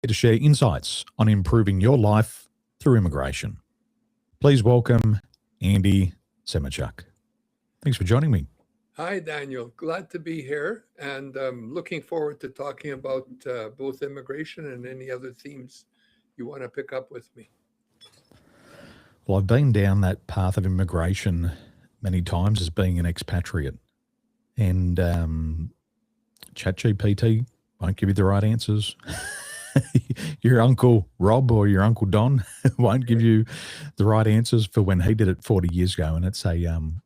to share insights on improving your life through immigration. Please welcome Andy Semotiuk. Thanks for joining me. Hi, Daniel. Glad to be here and looking forward to talking about both immigration and any other themes you want to pick up with me. Well, I've been down that path of immigration many times as being an expatriate, and ChatGPT won't give you the right answers. Your Uncle Rob or your Uncle Don won't give you the right answers for when he did it 40 years ago. And it's an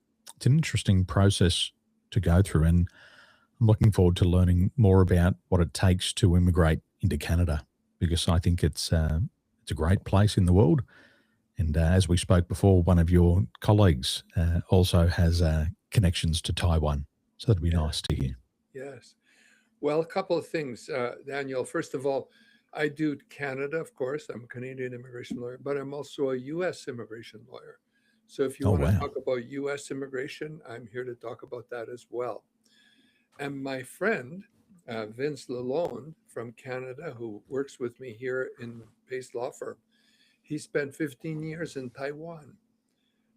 interesting process to go through. And I'm looking forward to learning more about what it takes to immigrate into Canada, because I think it's a great place in the world. And as we spoke before, one of your colleagues also has connections to Taiwan. So that'd be nice to hear. Yes. Well, a couple of things, Daniel. First of all, I do Canada, of course. I'm a Canadian immigration lawyer, but I'm also a U.S. immigration lawyer. So if you want to talk about U.S. immigration, I'm here to talk about that as well. And my friend, Vince Lalonde from Canada, who works with me here in Pace Law Firm, he spent 15 years in Taiwan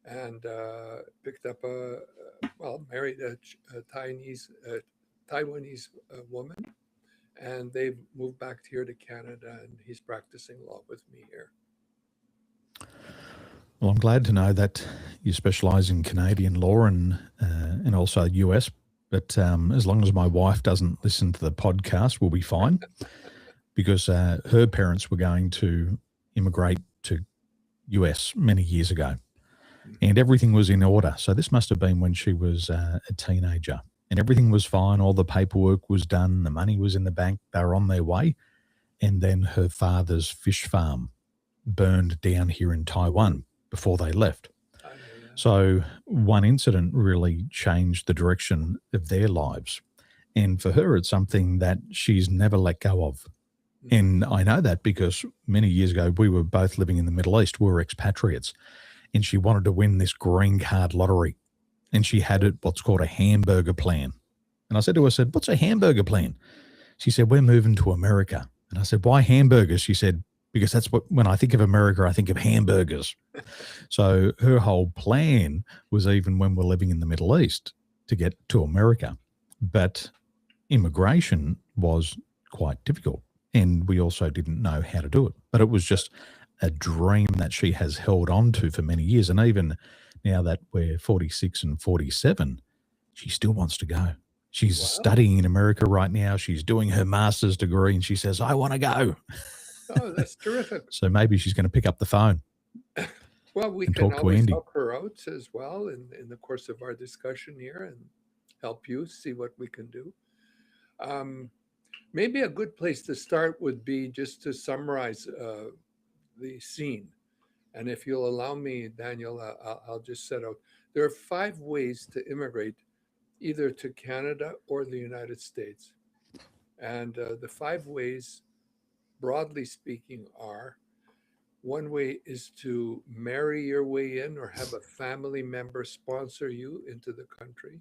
and picked up married a Taiwanese woman. And they've moved back here to Canada, and he's practicing law with me here. Well, I'm glad to know that you specialise in Canadian law and also US. But as long as my wife doesn't listen to the podcast, we'll be fine, because her parents were going to immigrate to US many years ago, and everything was in order. So this must have been when she was a teenager. And everything was fine. All the paperwork was done. The money was in the bank. They were on their way. And then her father's fish farm burned down here in Taiwan before they left. So one incident really changed the direction of their lives. And for her, it's something that she's never let go of. And I know that because many years ago, we were both living in the Middle East. We were expatriates. And she wanted to win this green card lottery. And she had what's called a hamburger plan. And I said to her, what's a hamburger plan? She said, we're moving to America. And I said, why hamburgers? She said, because that's when I think of America, I think of hamburgers. So her whole plan was, even when we're living in the Middle East, to get to America. But immigration was quite difficult. And we also didn't know how to do it. But it was just a dream that she has held on to for many years. And even now that we're 46 and 47, she still wants to go. She's studying in America right now. She's doing her master's degree, and she says, I want to go. Oh, that's terrific. So maybe she's going to pick up the phone. Well, we can always help her out as well in the course of our discussion here, and help you see what we can do. Maybe a good place to start would be just to summarize the scene. And if you'll allow me, Daniel, I'll just set out. There are 5 ways to immigrate, either to Canada or the United States. And the 5 ways, broadly speaking, are: one way is to marry your way in or have a family member sponsor you into the country,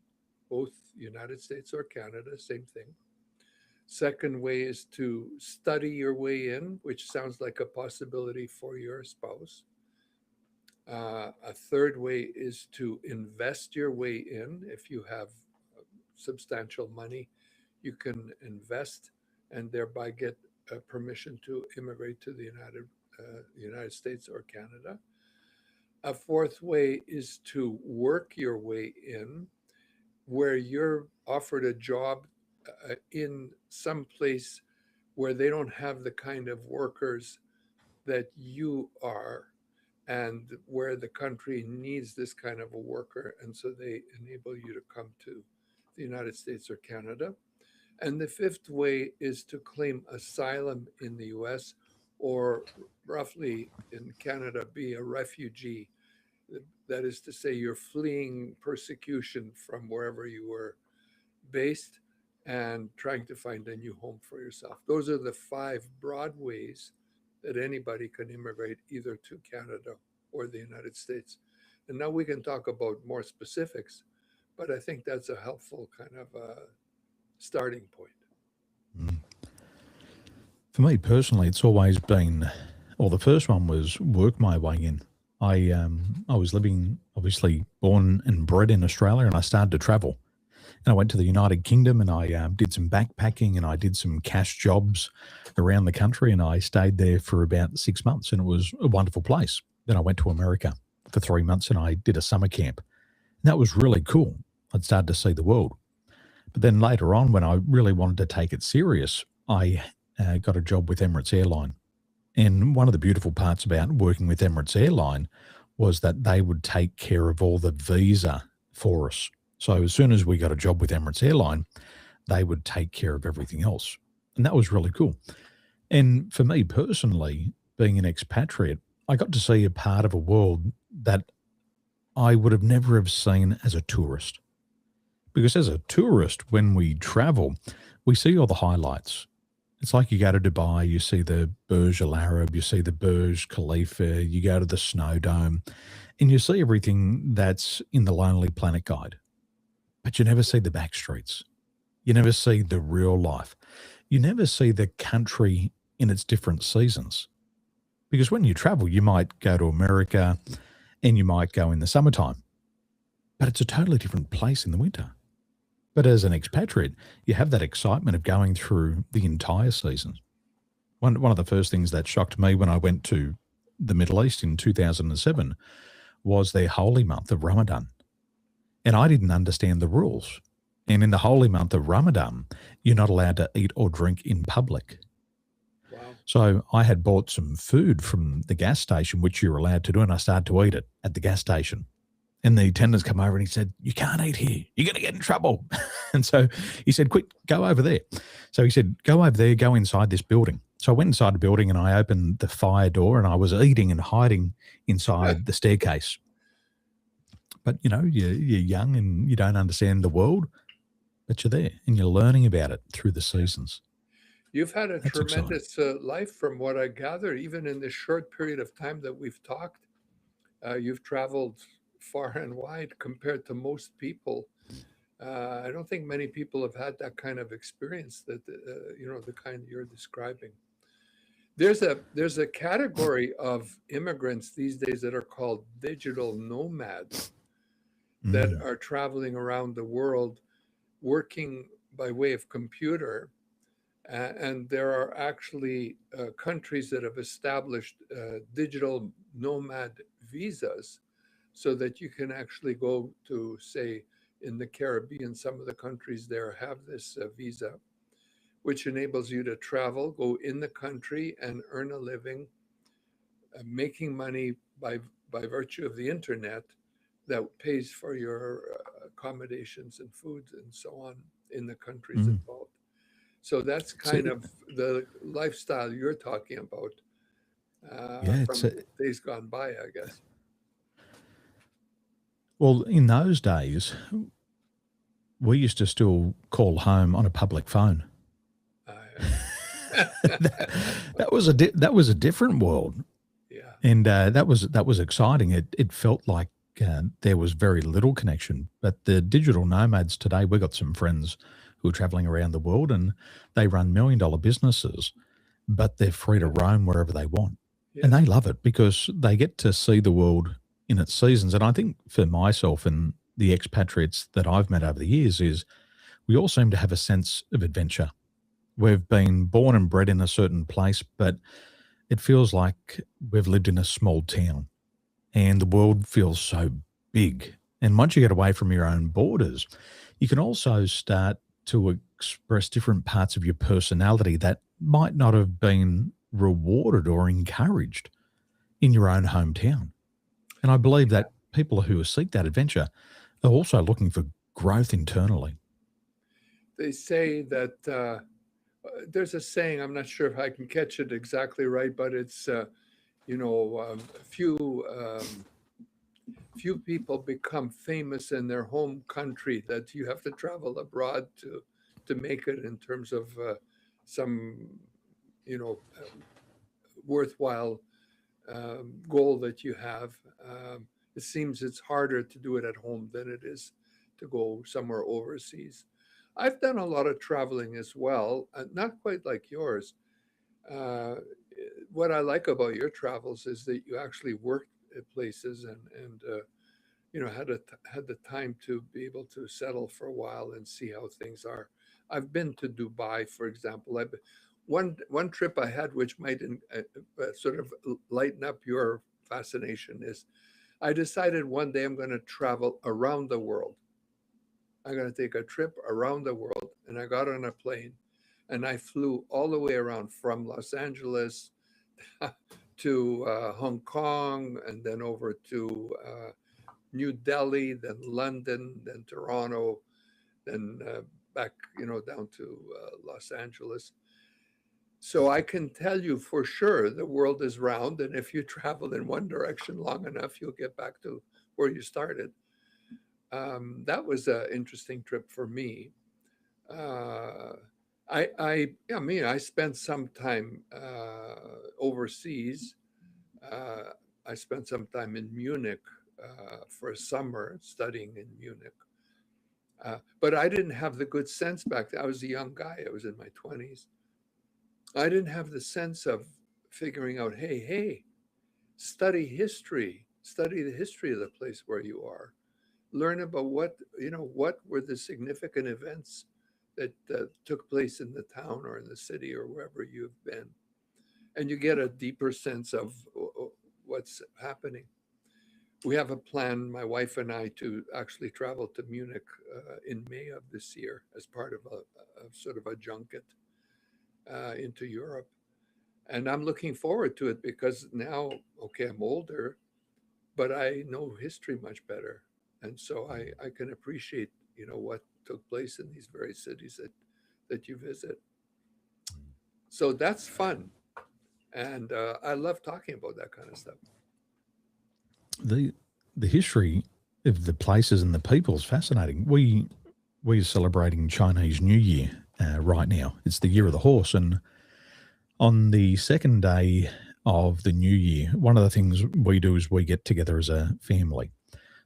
both United States or Canada, same thing. Second way is to study your way in, which sounds like a possibility for your spouse. A third way is to invest your way in. If you have substantial money, you can invest and thereby get permission to immigrate to the United States or Canada. A fourth way is to work your way in, where you're offered a job in some place where they don't have the kind of workers that you are, and where the country needs this kind of a worker. And so they enable you to come to the United States or Canada. And the fifth way is to claim asylum in the US, or roughly in Canada, be a refugee. That is to say, you're fleeing persecution from wherever you were based and trying to find a new home for yourself. Those are the 5 broad ways that anybody can immigrate, either to Canada or the United States. And now we can talk about more specifics, but I think that's a helpful kind of starting point. For me personally, it's always been, well, the first one was work my way in. I was living, obviously born and bred in Australia, and I started to travel. And I went to the United Kingdom, and I did some backpacking, and I did some cash jobs around the country, and I stayed there for about 6 months, and it was a wonderful place. Then I went to America for 3 months, and I did a summer camp. And that was really cool. I'd started to see the world. But then later on, when I really wanted to take it serious, I got a job with Emirates Airline. And one of the beautiful parts about working with Emirates Airline was that they would take care of all the visa for us. So as soon as we got a job with Emirates Airline, they would take care of everything else. And that was really cool. And for me personally, being an expatriate, I got to see a part of a world that I would have never have seen as a tourist. Because as a tourist, when we travel, we see all the highlights. It's like you go to Dubai, you see the Burj Al Arab, you see the Burj Khalifa, you go to the Snow Dome, and you see everything that's in the Lonely Planet Guide. But you never see the back streets. You never see the real life. You never see the country in its different seasons. Because when you travel, you might go to America and you might go in the summertime, but it's a totally different place in the winter. But as an expatriate, you have that excitement of going through the entire season. One of the first things that shocked me when I went to the Middle East in 2007 was their holy month of Ramadan. And I didn't understand the rules. And in the holy month of Ramadan, you're not allowed to eat or drink in public. Wow. So I had bought some food from the gas station, which you're allowed to do, and I started to eat it at the gas station. And the attendants come over and he said, "You can't eat here. You're going to get in trouble." And so he said, "Quick, go over there." So he said, "Go over there, go inside this building." So I went inside the building and I opened the fire door and I was eating and hiding inside the staircase. But, you're young and you don't understand the world, but you're there and you're learning about it through the seasons. You've had a That's exciting. tremendous life from what I gather, even in this short period of time that we've talked. You've traveled far and wide compared to most people. I don't think many people have had that kind of experience that the kind you're describing. There's a category of immigrants these days that are called digital nomads that Mm, are traveling around the world working by way of computer. And there are actually countries that have established digital nomad visas so that you can actually go to, say, in the Caribbean, some of the countries there have this visa, which enables you to travel, go in the country, and earn a living, making money by virtue of the internet that pays for your accommodations and food and so on in the countries mm. involved. So that's So, kind of the lifestyle you're talking about yeah, from days gone by, I guess. well, in those days, we used to still call home on a public phone. Uh, That was a different world, yeah, and that was exciting. It felt like there was very little connection. But the digital nomads today, we got some friends who are traveling around the world, and they run $1 million businesses, but they're free to roam wherever they want, and yes, they love it because they get to see the world in its seasons. And I think for myself and the expatriates that I've met over the years is we all seem to have a sense of adventure. We've been born and bred in a certain place, but it feels like we've lived in a small town and the world feels so big. And once you get away from your own borders, you can also start to express different parts of your personality that might not have been rewarded or encouraged in your own hometown. And I believe yeah. that people who seek that adventure are also looking for growth internally. They say that there's a saying. I'm not sure if I can catch it exactly right, but it's few people become famous in their home country. That you have to travel abroad to make it in terms of some you know worthwhile goal that you have. It seems it's harder to do it at home than it is to go somewhere overseas. I've done a lot of traveling as well, not quite like yours. Uh, what I like about your travels is that you actually worked at places and had the time to be able to settle for a while and see how things are. I've been to Dubai, for example. One trip I had, which might sort of lighten up your fascination, is I decided one day I'm going to travel around the world. I'm going to take a trip around the world, and I got on a plane, and I flew all the way around from Los Angeles to Hong Kong, and then over to New Delhi, then London, then Toronto, then back, down to Los Angeles. So I can tell you for sure the world is round, and if you travel in one direction long enough, you'll get back to where you started. That was an interesting trip for me. Uh, I spent some time overseas. Uh, I spent some time in Munich for a summer studying in Munich. But I didn't have the good sense back then. I was a young guy. I was in my 20s. I didn't have the sense of figuring out, hey, study history, study the history of the place where you are. Learn about what were the significant events that took place in the town or in the city or wherever you've been. And you get a deeper sense of what's happening. We have a plan, my wife and I, to actually travel to Munich in May of this year as part of a sort of a junket into Europe. And I'm looking forward to it because now, okay, I'm older, but I know history much better. And so I can appreciate, what took place in these various cities that you visit. So that's fun. And I love talking about that kind of stuff. The history of the places and the people is fascinating. We're celebrating Chinese New Year right now. It's the year of the horse, and on the second day of the new year, one of the things we do is we get together as a family.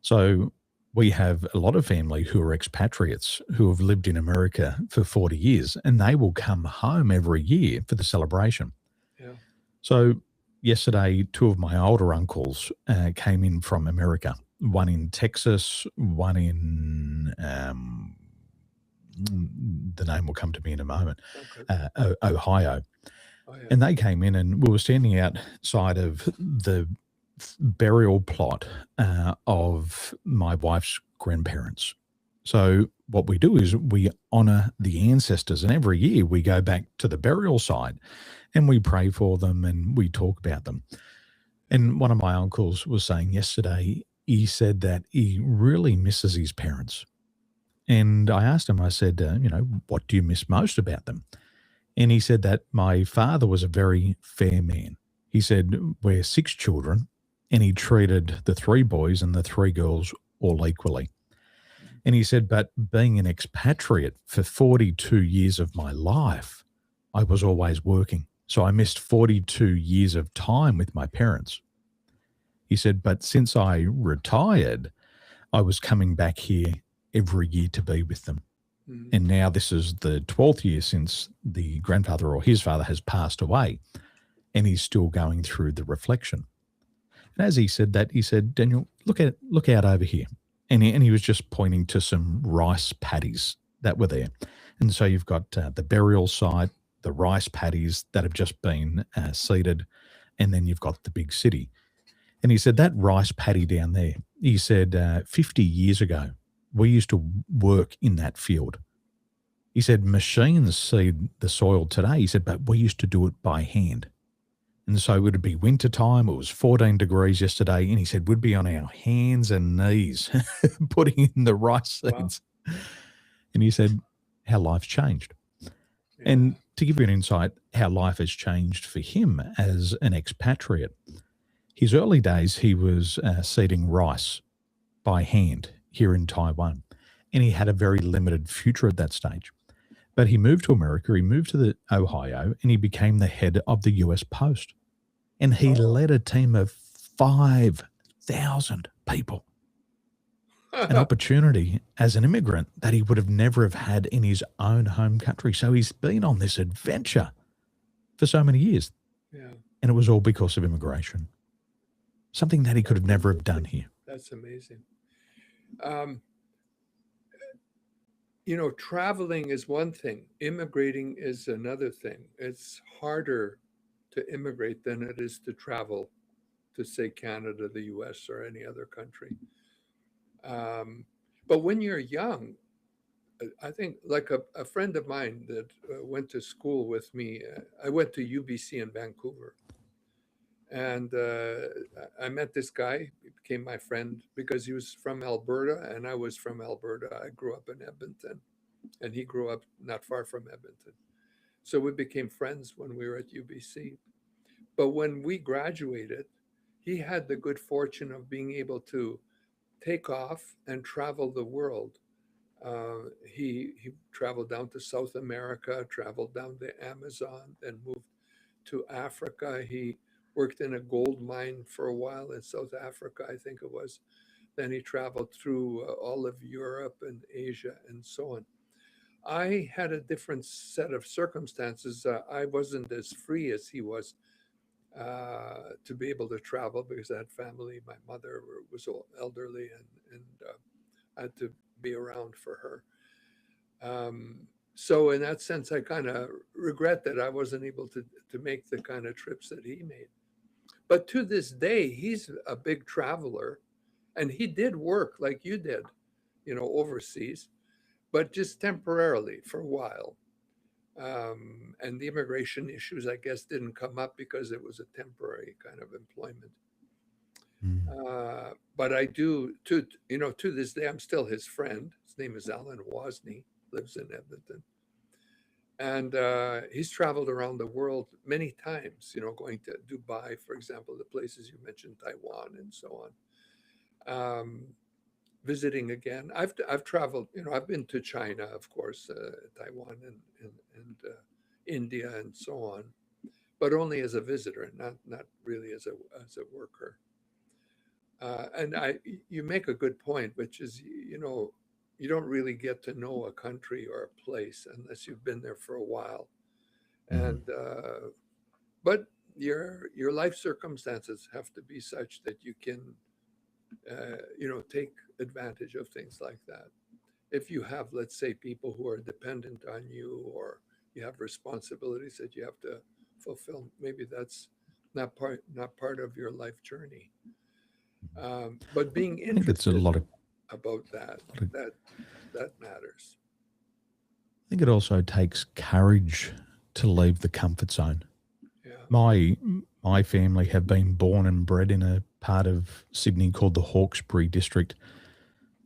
So we have a lot of family who are expatriates who have lived in America for 40 years, and they will come home every year for the celebration. Yeah. So yesterday, two of my older uncles came in from America, one in Texas, one in, the name will come to me in a moment, Okay. Ohio. Oh, yeah. And they came in and we were standing outside of the burial plot of my wife's grandparents. So what we do is we honor the ancestors, and every year we go back to the burial site and we pray for them and we talk about them. And one of my uncles was saying yesterday, he said that he really misses his parents. And I asked him, I said, what do you miss most about them? And he said that my father was a very fair man. He said, we're 6 children, and he treated the 3 boys and the 3 girls all equally. And he said, but being an expatriate for 42 years of my life, I was always working. So I missed 42 years of time with my parents. He said, but since I retired, I was coming back here every year to be with them. Mm-hmm. And now this is the 12th year since the grandfather or his father has passed away, and he's still going through the reflection. And as he said that, he said, Daniel, look out over here. And he was just pointing to some rice paddies that were there. And so you've got the burial site, the rice paddies that have just been seeded, and then you've got the big city. And he said that rice paddy down there, he said 50 years ago, we used to work in that field. He said machines seed the soil today. He said, but we used to do it by hand. And so it would be winter time. It was 14 degrees yesterday. And he said, we'd be on our hands and knees putting in the rice seeds. Wow. And he said, how life's changed. Yeah. And to give you an insight, how life has changed for him as an expatriate, his early days, he was seeding rice by hand here in Taiwan. And he had a very limited future at that stage. But he moved to America, he moved to the Ohio, and he became the head of the US Post. And he led a team of 5,000 people. An opportunity as an immigrant that he would have never have had in his own home country. So he's been on this adventure. for so many years. Yeah. And it was all because of immigration. Something that he could have never have done here. That's amazing. Traveling is one thing. Immigrating is another thing. It's harder to immigrate than it is to travel to, say, Canada, the US, or any other country. But when you're young, I think, like a friend of mine that went to school with me, I went to UBC in Vancouver. And I met this guy. He became my friend because he was from Alberta and I was from Alberta. I grew up in Edmonton and he grew up not far from Edmonton. So we became friends when we were at UBC. But when we graduated, he had the good fortune of being able to take off and travel the world. He traveled down to South America, traveled down the Amazon, then moved to Africa. He worked in a gold mine for a while in South Africa, I think it was. Then he traveled through all of Europe and Asia and so on. I had a different set of circumstances. I wasn't as free as he was to be able to travel because I had family. My mother was elderly and I had to be around for her. So in that sense, I kind of regret that I wasn't able to make the kind of trips that he made. But to this day, he's a big traveler and he did work like you did, overseas, but just temporarily for a while. And the immigration issues, I guess, didn't come up because it was a temporary kind of employment. But I do, to this day, I'm still his friend. His name is Alan Wozni, lives in Edmonton. And he's traveled around the world many times, going to Dubai, for example, the places you mentioned, Taiwan and so on. Visiting again. I've traveled, I've been to China, of course, Taiwan and India and so on, but only as a visitor, not really as a worker. And you make a good point, which is, you don't really get to know a country or a place unless you've been there for a while. And but your life circumstances have to be such that you can take advantage of things like that. If you have, let's say, people who are dependent on you, or you have responsibilities that you have to fulfill, maybe that's not part of your life journey. But being interested about that matters. I think it also takes courage to leave the comfort zone. Yeah. My family have been born and bred in a part of Sydney called the Hawkesbury district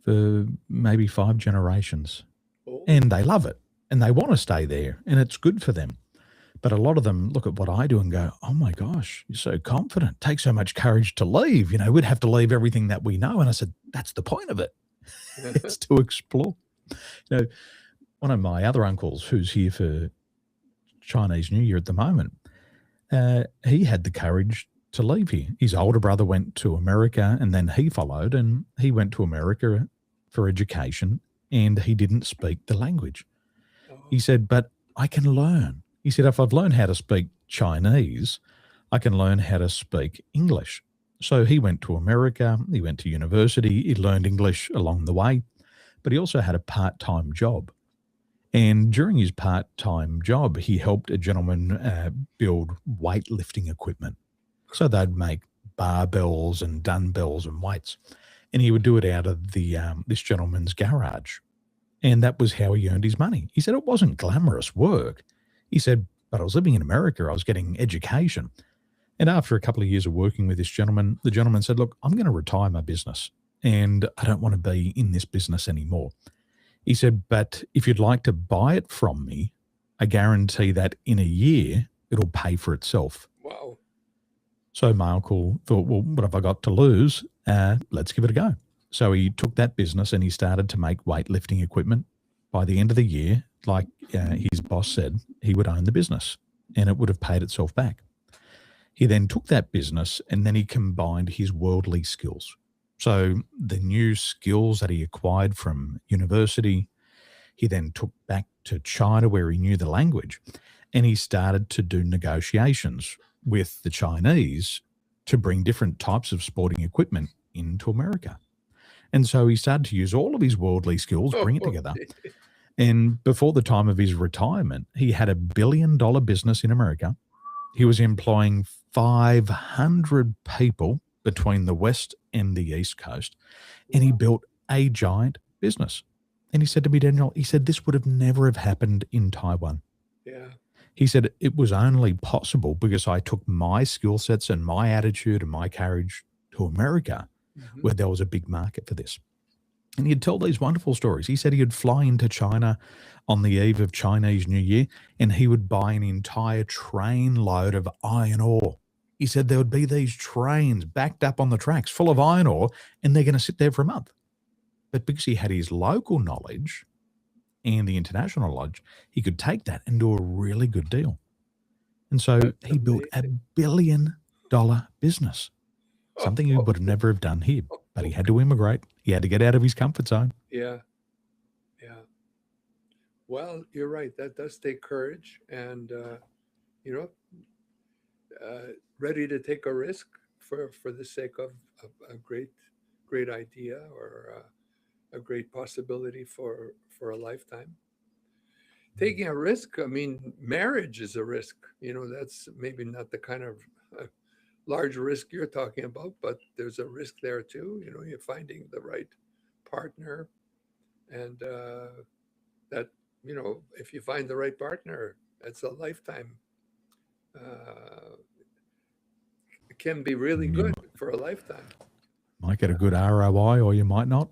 for maybe 5 generations. Oh. And they love it and they want to stay there and it's good for them. But a lot of them look at what I do and go, oh my gosh, you're so confident. It takes so much courage to leave. We'd have to leave everything that we know. And I said, that's the point of it. It's to explore. One of my other uncles who's here for Chinese New Year at the moment, he had the courage to leave here. His older brother went to America and then he followed, and he went to America for education and he didn't speak the language. He said, but I can learn. He said, if I've learned how to speak Chinese, I can learn how to speak English. So he went to America, he went to university, he learned English along the way, but he also had a part-time job. And during his part-time job, he helped a gentleman build weightlifting equipment. So they'd make barbells and dumbbells and weights. And he would do it out of this gentleman's garage. And that was how he earned his money. He said it wasn't glamorous work. He said, but I was living in America, I was getting education. And after a couple of years of working with this gentleman, the gentleman said, look, I'm going to retire my business and I don't want to be in this business anymore. He said, but if you'd like to buy it from me, I guarantee that in a year, it'll pay for itself. Wow. So my uncle thought, well, what have I got to lose? Let's give it a go. So he took that business and he started to make weightlifting equipment. By the end of the year, like his boss said, he would own the business and it would have paid itself back. He then took that business and then he combined his worldly skills. So the new skills that he acquired from university, he then took back to China where he knew the language. And he started to do negotiations with the Chinese to bring different types of sporting equipment into America. And so he started to use all of his worldly skills, bring it together. And before the time of his retirement, he had $1 billion business in America. He was employing 500 people between the West and the East Coast. And he built a giant business. And he said to me, Daniel, he said, this would have never have happened in Taiwan. Yeah. He said, it was only possible because I took my skill sets and my attitude and my courage to America, where there was a big market for this. And he'd tell these wonderful stories. He said he'd fly into China on the eve of Chinese New Year, and he would buy an entire train load of iron ore. He said there would be these trains backed up on the tracks full of iron ore, and they're going to sit there for a month. But because he had his local knowledge and the international knowledge, he could take that and do a really good deal. And so he built $1 billion business, something he would never have done here. But he had to immigrate. He had to get out of his comfort zone. Yeah. Yeah. Well, you're right. That does take courage and, ready to take a risk for the sake of a great idea or a great possibility for a lifetime. Taking a risk, I mean, marriage is a risk. That's maybe not the kind of large risk you're talking about, but there's a risk there too. You're finding the right partner, and that if you find the right partner, it's a lifetime. It can be really good for a lifetime. Might get a good ROI, or you might not.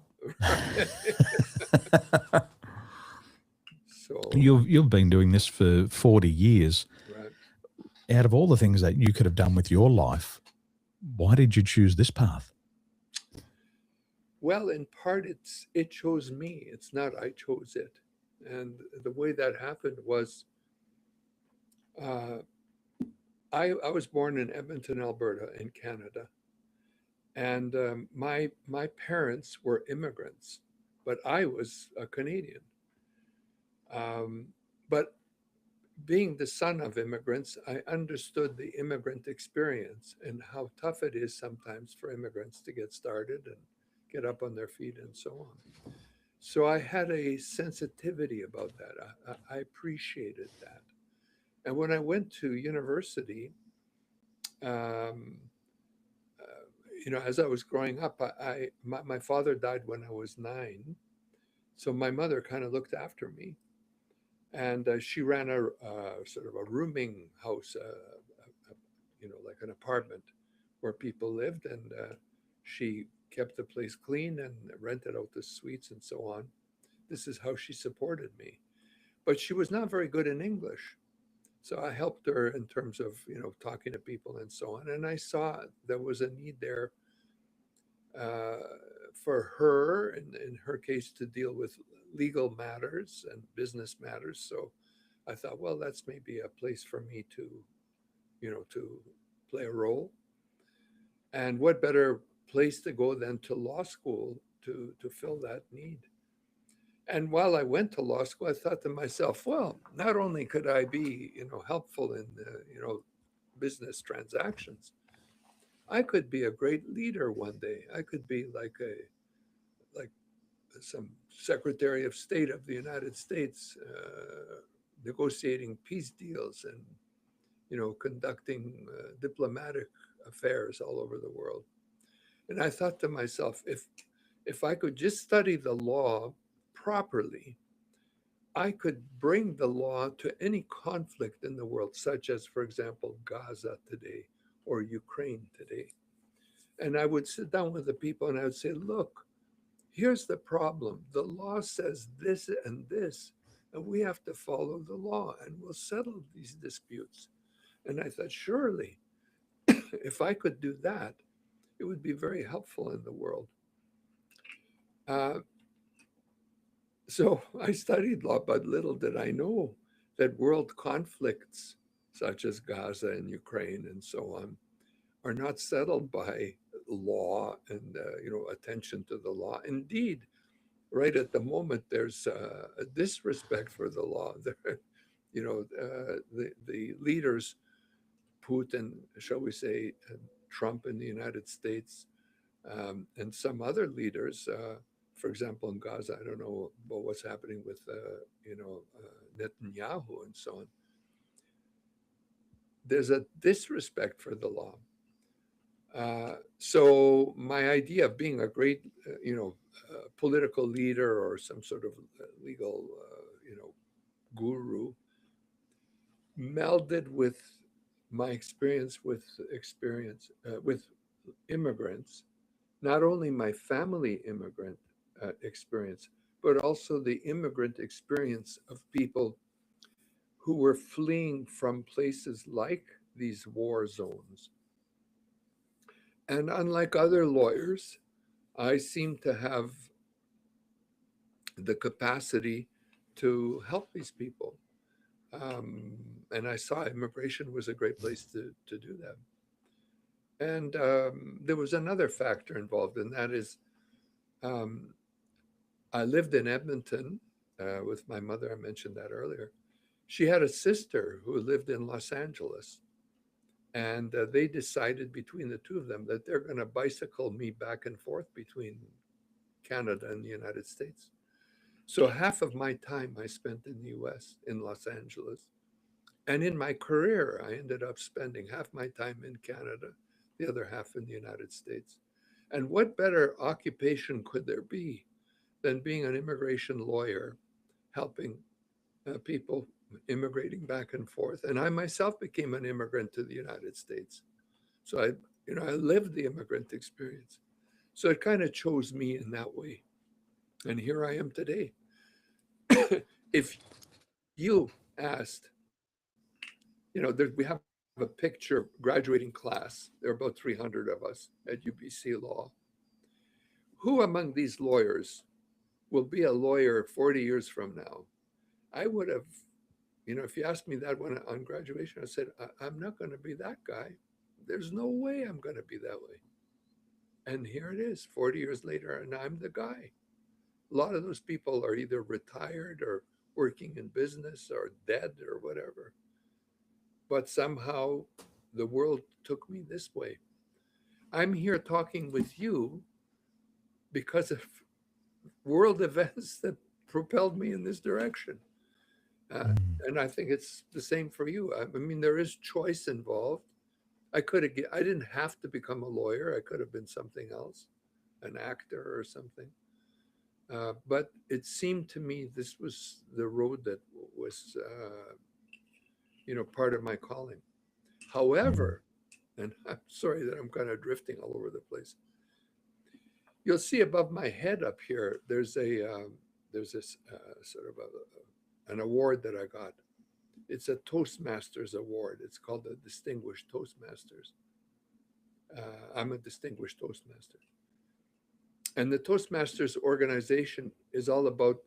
So you've been doing this for 40 years. Right. Out of all the things that you could have done with your life, why did you choose this path? Well, in part, it chose me. It's not I chose it. And the way that happened was I was born in Edmonton, Alberta, in Canada. And my parents were immigrants, but I was a Canadian. But being the son of immigrants, I understood the immigrant experience and how tough it is sometimes for immigrants to get started and get up on their feet and so on. So I had a sensitivity about that. I appreciated that. And when I went to university, um, as I was growing up, my father died when I was 9. So my mother kind of looked after me. And she ran a sort of a rooming house, like an apartment where people lived. And she kept the place clean and rented out the suites and so on. This is how she supported me. But she was not very good in English. So I helped her in terms of, talking to people and so on. And I saw there was a need there for her, in her case, to deal with legal matters and business matters. So I thought, well, that's maybe a place for me to play a role. And what better place to go than to law school to fill that need? And while I went to law school, I thought to myself, well, not only could I be, helpful in, business transactions, I could be a great leader one day. I could be like some Secretary of State of the United States, negotiating peace deals and, conducting diplomatic affairs all over the world. And I thought to myself, if I could just study the law properly, I could bring the law to any conflict in the world, such as, for example, Gaza today or Ukraine today. And I would sit down with the people and I would say, look, here's the problem. The law says this and this, and we have to follow the law and we'll settle these disputes. And I thought, surely, if I could do that, it would be very helpful in the world. So I studied law, but little did I know that world conflicts, such as Gaza and Ukraine and so on, are not settled by law and attention to the law. Indeed, right at the moment, there's a disrespect for the law. the leaders, Putin, shall we say, Trump in the United States, and some other leaders, for example, in Gaza, I don't know about what's happening with, Netanyahu and so on. There's a disrespect for the law. So my idea of being a great, political leader or some sort of legal, guru melded with my experience with immigrants, not only my family immigrant experience, but also the immigrant experience of people who were fleeing from places like these war zones. And unlike other lawyers, I seem to have the capacity to help these people. And I saw immigration was a great place to do that. And there was another factor involved, and that is I lived in Edmonton with my mother. I mentioned that earlier. She had a sister who lived in Los Angeles. And they decided between the two of them that they're going to bicycle me back and forth between Canada and the United States. So half of my time I spent in the US, in Los Angeles. And in my career, I ended up spending half my time in Canada, the other half in the United States. And what better occupation could there be than being an immigration lawyer, helping people immigrating back and forth? And I myself became an immigrant to the United States. So I lived the immigrant experience. So it kind of chose me in that way. And here I am today. If you asked, we have a picture graduating class. There are about 300 of us at UBC Law. Who among these lawyers will be a lawyer 40 years from now? I would have, if you asked me that when on graduation, I said, I'm not going to be that guy. There's no way I'm going to be that way. And here it is, 40 years later, and I'm the guy. A lot of those people are either retired or working in business or dead or whatever. But somehow the world took me this way. I'm here talking with you because of world events that propelled me in this direction. And I think it's the same for you. I mean, there is choice involved. I didn't have to become a lawyer. I could have been something else, an actor or something. But it seemed to me this was the road that was, part of my calling. However, and I'm sorry that I'm kind of drifting all over the place. You'll see above my head up here, there's this sort of an award that I got. It's a Toastmasters award. It's called the Distinguished Toastmasters. I'm a distinguished Toastmaster. And the Toastmasters organization is all about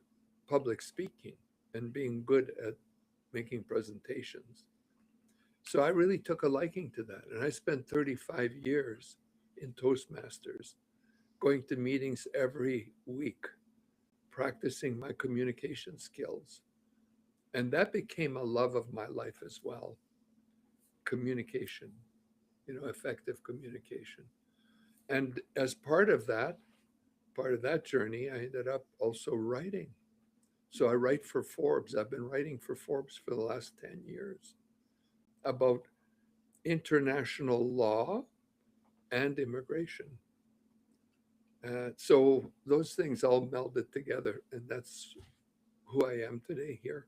public speaking and being good at making presentations. So I really took a liking to that. And I spent 35 years in Toastmasters, going to meetings every week, practicing my communication skills. And that became a love of my life as well. Communication, effective communication. And as part of that journey, I ended up also writing. So I write for Forbes. I've been writing for Forbes for the last 10 years about international law and immigration. So those things all melded together, and that's who I am today here.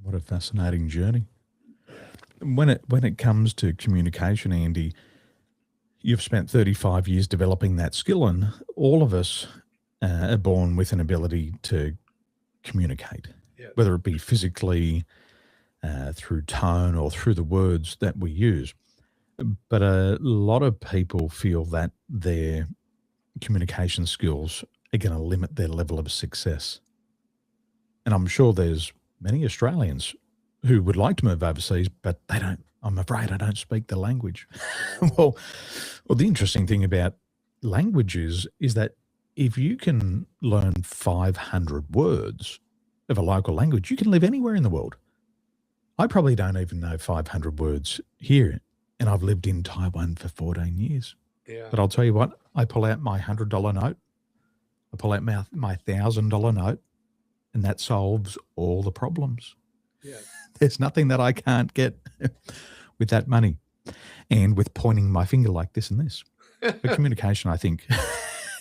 What a fascinating journey. When it comes to communication, Andy, you've spent 35 years developing that skill, and all of us are born with an ability to communicate, Yes. whether it be physically, through tone, or through the words that we use. But a lot of people feel that their communication skills are going to limit their level of success. And I'm sure there's many Australians who would like to move overseas, but they don't. I'm afraid I don't speak the language. Well, the interesting thing about languages is that if you can learn 500 words, of a local language, you can live anywhere in the world. I probably don't even know 500 words here, and I've lived in Taiwan for 14 years. Yeah. But I'll tell you what, I pull out my $100 note, I pull out my $1,000 note, and that solves all the problems. Yeah. There's nothing that I can't get with that money, and with pointing my finger like this and this. But communication, I think,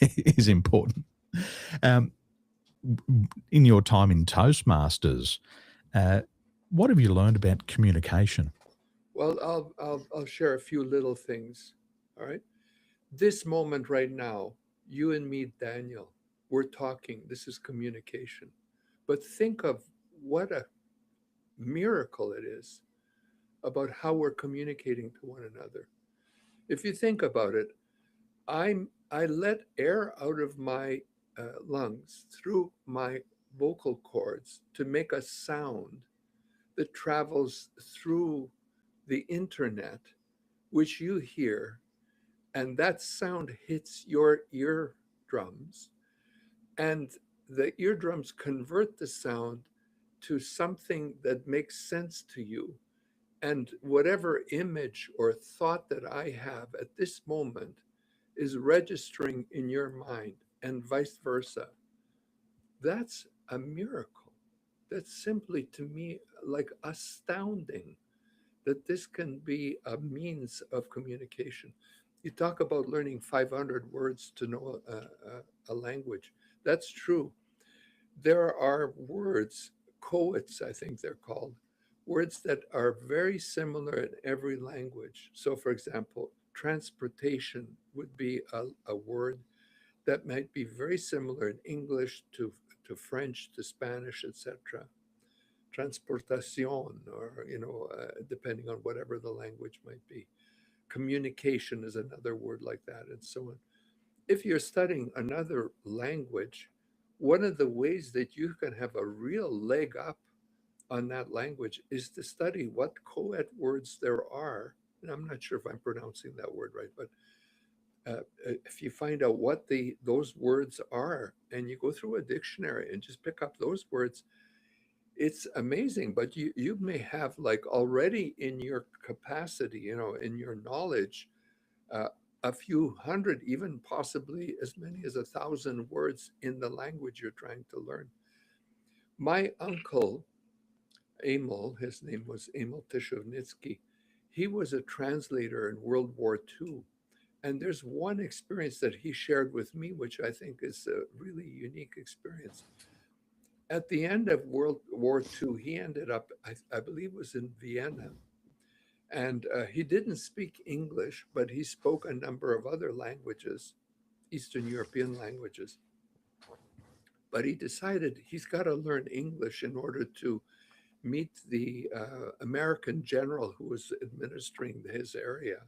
is important. In your time in Toastmasters, what have you learned about communication? Well, I'll share a few little things. All right. This moment right now, you and me, Daniel, we're talking. This is communication. But think of what a miracle it is about how we're communicating to one another. If you think about it, I let air out of my lungs through my vocal cords to make a sound that travels through the internet, which you hear, and that sound hits your eardrums, and the eardrums convert the sound to something that makes sense to you. And whatever image or thought that I have at this moment is registering in your mind, and vice versa. That's a miracle. That's simply to me like astounding that this can be a means of communication. You talk about learning 500 words to know a language. That's true. There are words, coets, I think they're called, words that are very similar in every language. So, for example, transportation would be a word that might be very similar in English to French, to Spanish, etc. Transportation, or, depending on whatever the language might be. Communication is another word like that, and so on. If you're studying another language, one of the ways that you can have a real leg up on that language is to study what co-ed words there are. And I'm not sure if I'm pronouncing that word right, but if you find out what those words are and you go through a dictionary and just pick up those words, it's amazing. But you may have, like, already in your capacity, in your knowledge, uh, a few hundred, even possibly as many as 1,000 words in the language you're trying to learn. My uncle, Emil, his name was Emil Tishovnitsky, he was a translator in World War II. And there's one experience that he shared with me, which I think is a really unique experience. At the end of World War II, he ended up, I believe, was in Vienna. And he didn't speak English, but he spoke a number of other languages, Eastern European languages. But he decided he's got to learn English in order to meet the American general who was administering his area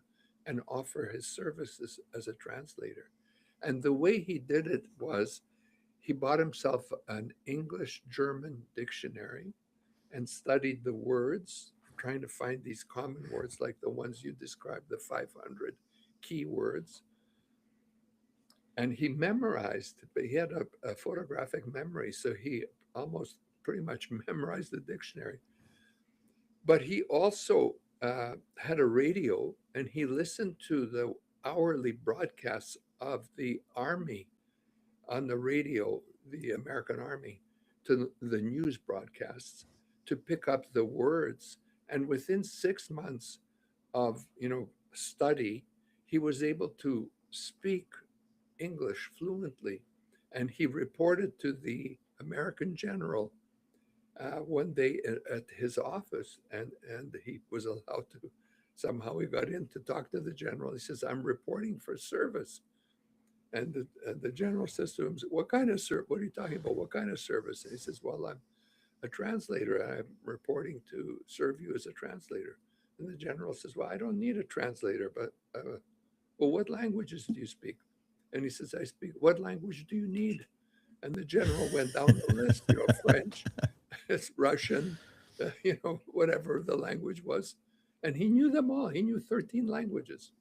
and offer his services as a translator. And the way he did it was he bought himself an English German dictionary and studied the words, trying to find these common words like the ones you described, the 500 keywords. And he memorized, but he had a photographic memory, so he almost pretty much memorized the dictionary. But he also had a radio, and he listened to the hourly broadcasts of the Army on the radio, the American Army, to the news broadcasts to pick up the words. And within 6 months of study, he was able to speak English fluently. And he reported to the American general one day at his office, and he was allowed to, somehow he got in to talk to the general. He says, "I'm reporting for service." And the general says to him, "What kind of service? What are you talking about? What kind of service?" And he says, "Well, I'm a translator. I'm reporting to serve you as a translator." And the general says, "Well, I don't need a translator, but well, what languages do you speak?" And he says, "I speak." "What language do you need?" And the general went down the list, French, Russian, whatever the language was. And he knew them all. He knew 13 languages.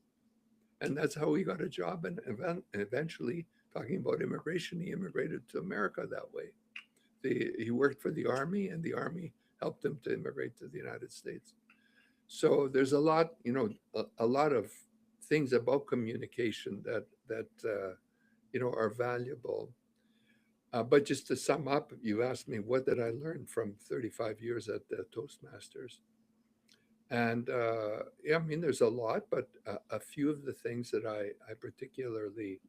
And that's how he got a job. And eventually, talking about immigration, he immigrated to America that way. he worked for the army, and the army helped him to immigrate to the United States. So there's a lot, a lot of things about communication that are valuable. But just to sum up, you asked me what did I learn from 35 years at the Toastmasters, and yeah, I mean there's a lot, but a few of the things that I particularly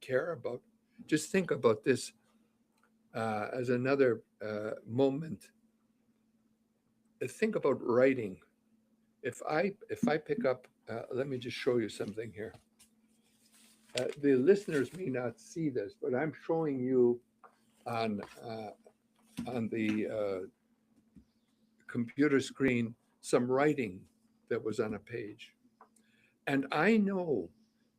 care about. Just think about this as another moment. Think about writing. If I pick up, let me just show you something here. The listeners may not see this, but I'm showing you on the computer screen some writing that was on a page, and I know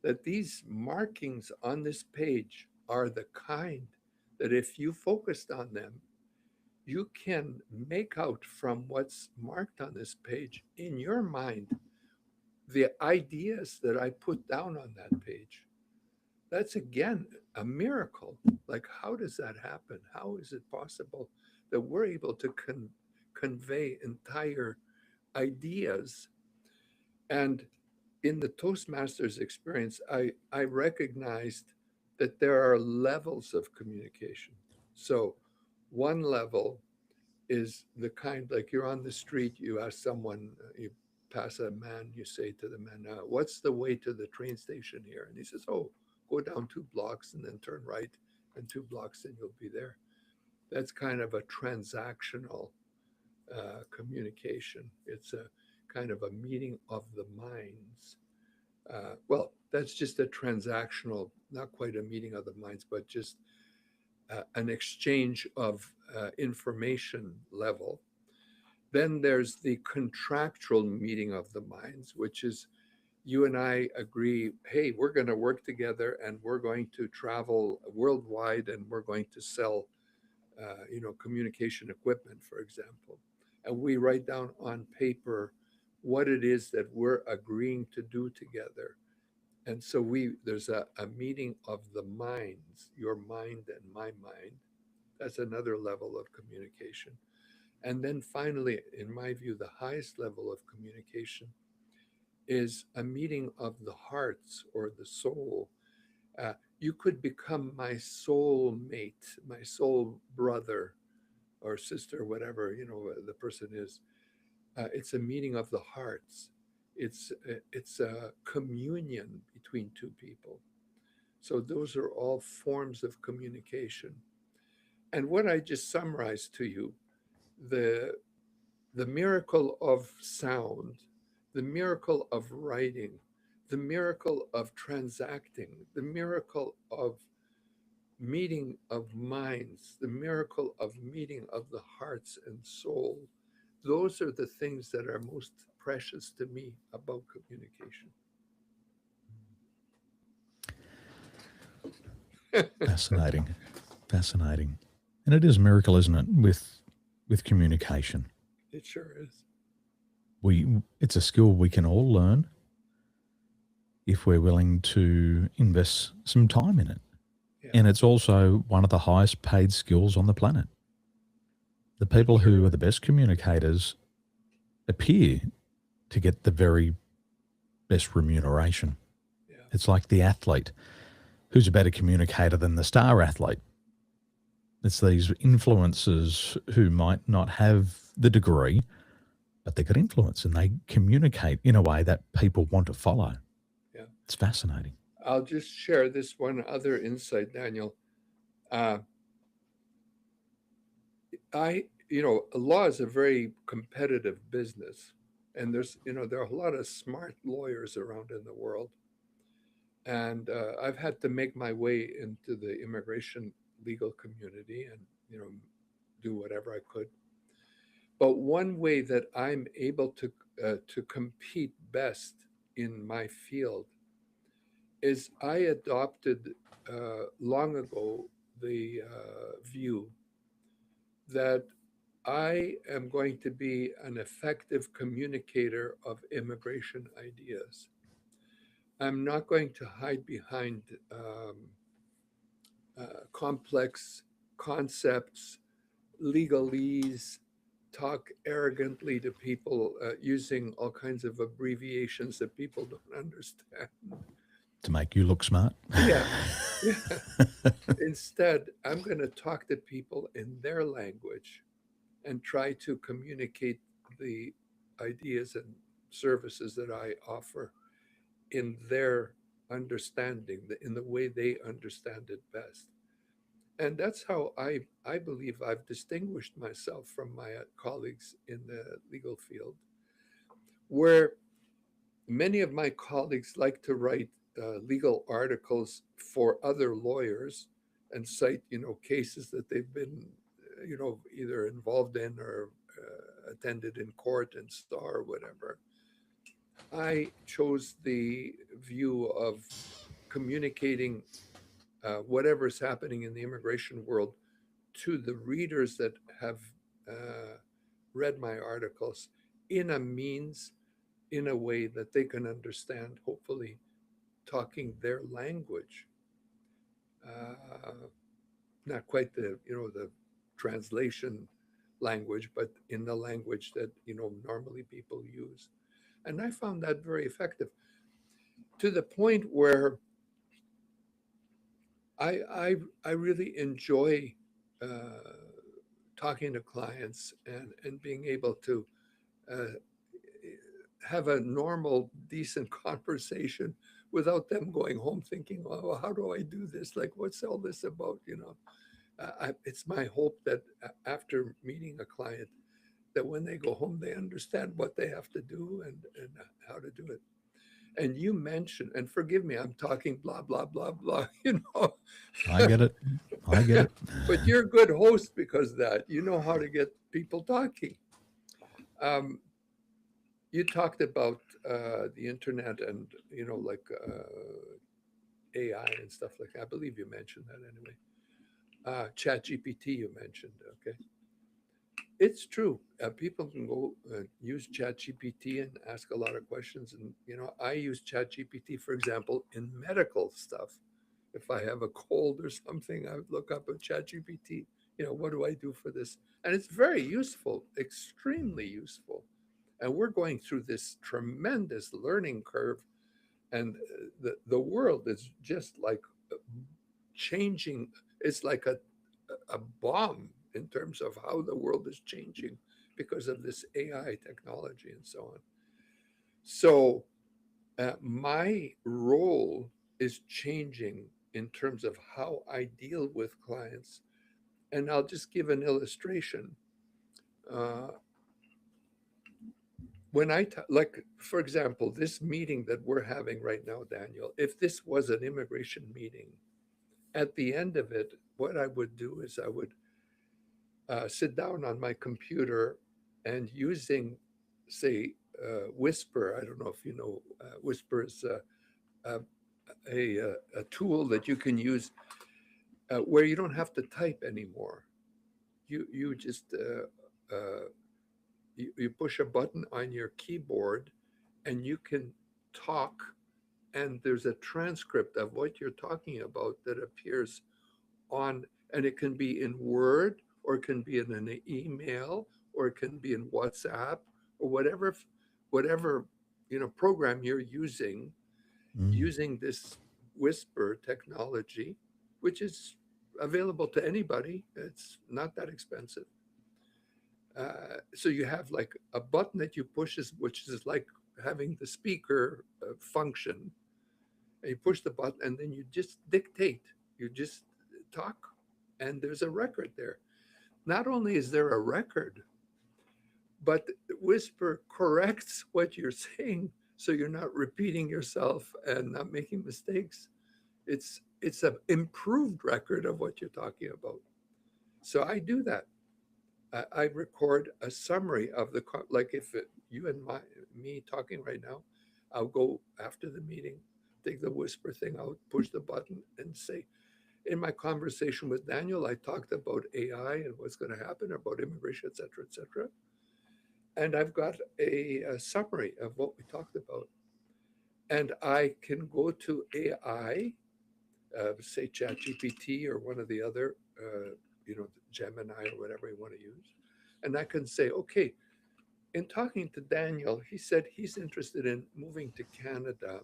that these markings on this page are the kind that if you focused on them, you can make out from what's marked on this page in your mind the ideas that I put down on that page. That's again a miracle. Like, how does that happen? How is it possible that we're able to convey entire ideas? And in the Toastmasters experience, I recognized that there are levels of communication. So, one level is the kind like you're on the street, you ask someone, you pass a man, you say to the man, what's the way to the train station here? And he says, oh, go down 2 blocks and then turn right, and 2 blocks and you'll be there. That's kind of a transactional communication. It's a kind of a meeting of the minds. Well, that's just a transactional, not quite a meeting of the minds, but just an exchange of information level. Then there's the contractual meeting of the minds, which is you and I agree, hey, we're going to work together and we're going to travel worldwide and we're going to sell, communication equipment, for example. And we write down on paper what it is that we're agreeing to do together. And so there's a meeting of the minds, your mind and my mind. That's another level of communication. And then finally, in my view, the highest level of communication is a meeting of the hearts or the soul. You could become my soul mate, my soul brother or sister, whatever the person is. It's a meeting of the hearts. It's a communion between two people. So those are all forms of communication. And what I just summarized to you, the the miracle of sound, the miracle of writing, the miracle of transacting, the miracle of meeting of minds, the miracle of meeting of the hearts and soul. Those are the things that are most precious to me about communication. Fascinating. Fascinating. And it is a miracle, isn't it, with communication. It sure is. It's a skill we can all learn if we're willing to invest some time in it. Yeah. And it's also one of the highest paid skills on the planet. The people who are the best communicators appear to get the very best remuneration. Yeah. It's like the athlete. Who's a better communicator than the star athlete? It's these influencers who might not have the degree, but they got influence and they communicate in a way that people want to follow. Yeah. It's fascinating. I'll just share this one other insight, Daniel. Law is a very competitive business, and there are a lot of smart lawyers around in the world. And I've had to make my way into the immigration legal community and, do whatever I could. But one way that I'm able to compete best in my field is I adopted long ago the view that I am going to be an effective communicator of immigration ideas. I'm not going to hide behind complex concepts legalese, talk arrogantly to people using all kinds of abbreviations that people don't understand. To make you look smart. Yeah, yeah. Instead, I'm going to talk to people in their language and try to communicate the ideas and services that I offer in their understanding, in the way they understand it best. And that's how I believe I've distinguished myself from my colleagues in the legal field, where many of my colleagues like to write legal articles for other lawyers and cite, cases that they've been, either involved in or attended in court and saw or whatever. I chose the view of communicating whatever's happening in the immigration world to the readers that have uh, read my articles in a means, in a way that they can understand, hopefully talking their language. Uh, Not quite the translation language, but in the language that, normally people use. And I found that very effective to the point where I I, I really enjoy uh, talking to clients and being able to uh, have a normal, decent conversation without them going home thinking, "Oh, how do I do this? Like, what's all this about?" It's my hope that after meeting a client, that when they go home, they understand what they have to do and how to do it. And you mentioned, and forgive me, I'm talking blah blah blah blah, I get it. I get it. but you're a good host because of that you know how to get people talking. Um, you talked about the internet and like AI and stuff like that. I believe you mentioned that anyway. Chat GPT you mentioned. Okay, it's true. People can go use Chat GPT and ask a lot of questions. And I use Chat GPT, for example, in medical stuff. If I have a cold or something, I would look up at Chat GPT. What do I do for this? And it's very useful, extremely useful. And we're going through this tremendous learning curve, and the world is just like changing. It's like a bomb in terms of how the world is changing because of this AI technology and so on. So my role is changing in terms of how I deal with clients. And I'll just give an illustration. Uh, like, for example, this meeting that we're having right now, Daniel, if this was an immigration meeting, at the end of it, what I would do is I would sit down on my computer and using, say, Whisper. I don't know if you know, Whisper is uh, a tool that you can use where you don't have to type anymore. You just you push a button on your keyboard and you can talk, and there's a transcript of what you're talking about that appears on, and it can be in Word or it can be in an email or it can be in WhatsApp or whatever program you're Mm. using this Whisper technology, which is available to anybody. It's not that expensive. So you have like a button that you push, which is like having the speaker function. And you push the button, and then you just dictate. You just talk, and there's a record there. Not only is there a record, but Whisper corrects what you're saying, so you're not repeating yourself and not making mistakes. It's an improved record of what you're talking about. So I do that. I record a summary of like if you and me talking right now, I'll go after the meeting, take the Whisper thing out, push the button, and say, in my conversation with Daniel, I talked about AI and what's going to happen, about immigration, et cetera, et cetera. And I've got a summary of what we talked about. And I can go to AI, say ChatGPT or one of the other, Gemini or whatever you want to use. And I can say, okay, in talking to Daniel, he said he's interested in moving to Canada.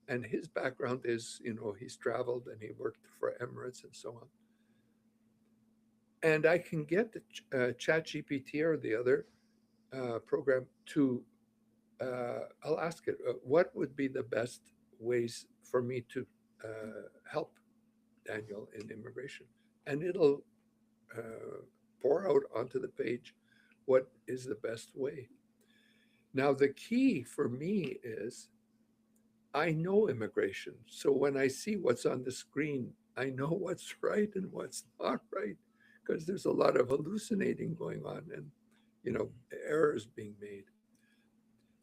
And his background is, he's traveled and he worked for Emirates and so on. And I can get the Chat GPT or the other program to, I'll ask it, what would be the best ways for me to help Daniel in immigration? And it'll pour out onto the page what is the best way. Now, the key for me is I know immigration. So when I see what's on the screen, I know what's right and what's not right, because there's a lot of hallucinating going on and, errors being made.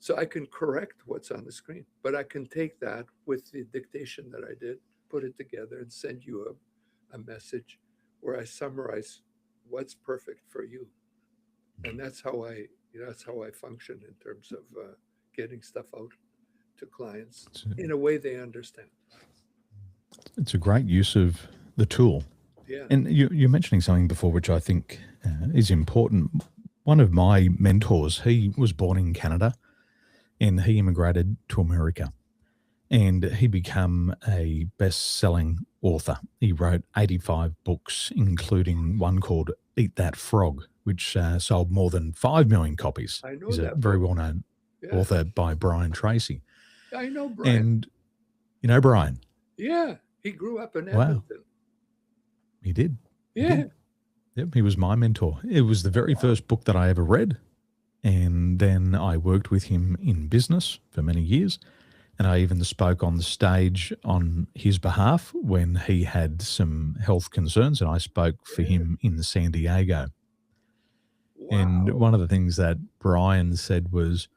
So I can correct what's on the screen, but I can take that with the dictation that I did, put it together and send you a message where I summarize what's perfect for you. And that's how I function in terms of getting stuff out to clients in a way they understand. It's a great use of the tool. Yeah. And you're mentioning something before, which I think is important. One of my mentors, he was born in Canada and he immigrated to America and he became a best-selling author. He wrote 85 books, including one called Eat That Frog, which sold more than 5 million copies. I know He's that a very book. well-known Yeah. author by Brian Tracy. I know Brian. And you know Brian? Yeah. He grew up in Wow. Edmonton. He did. Yeah. He did. Yep, he was my mentor. It was the very first book that I ever read. And then I worked with him in business for many years. And I even spoke on the stage on his behalf when he had some health concerns. And I spoke for him in San Diego. Wow. And one of the things that Brian said was,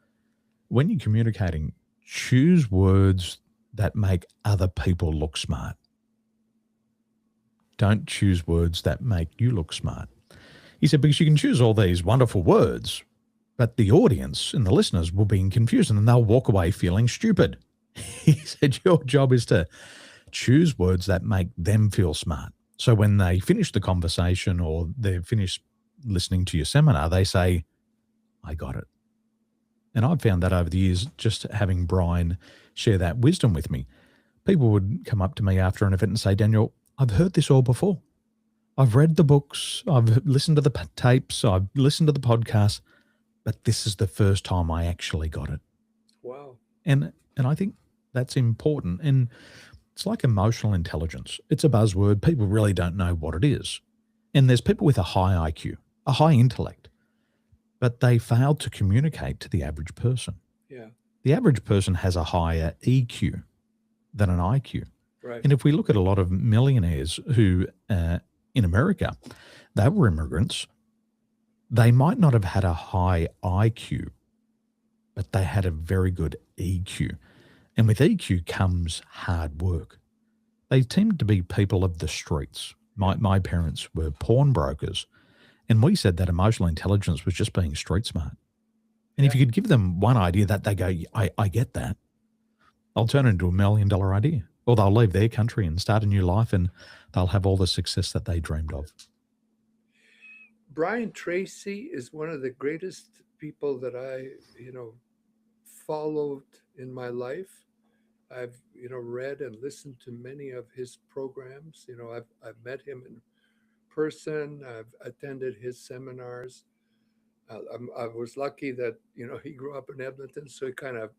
when you're communicating, choose words that make other people look smart. Don't choose words that make you look smart. He said, because you can choose all these wonderful words, but the audience and the listeners will be in confusion and they'll walk away feeling stupid. He said, your job is to choose words that make them feel smart. So when they finish the conversation or they've finished listening to your seminar, they say, I got it. And I've found that over the years, just having Brian share that wisdom with me, people would come up to me after an event and say, Daniel, I've heard this all before. I've read the books, I've listened to the tapes, I've listened to the podcasts, but this is the first time I actually got it. Wow. And I think that's important. And it's like emotional intelligence. It's a buzzword. People really don't know what it is. And there's people with a high IQ, a high intellect, but they fail to communicate to the average person. Yeah. The average person has a higher EQ than an IQ. Right. And if we look at a lot of millionaires who, in America, they were immigrants, they might not have had a high IQ, but they had a very good EQ. And with EQ comes hard work. They tend to be people of the streets. My parents were pawnbrokers, and we said that emotional intelligence was just being street smart. And if you could give them one idea that they go, I get that, they'll turn it into $1 million idea. Or they'll leave their country and start a new life and they'll have all the success that they dreamed of. Brian Tracy is one of the greatest people that I, followed in my life. I've, read and listened to many of his programs. I've met him in person. I've attended his seminars. I was lucky that, he grew up in Edmonton. So he kind of,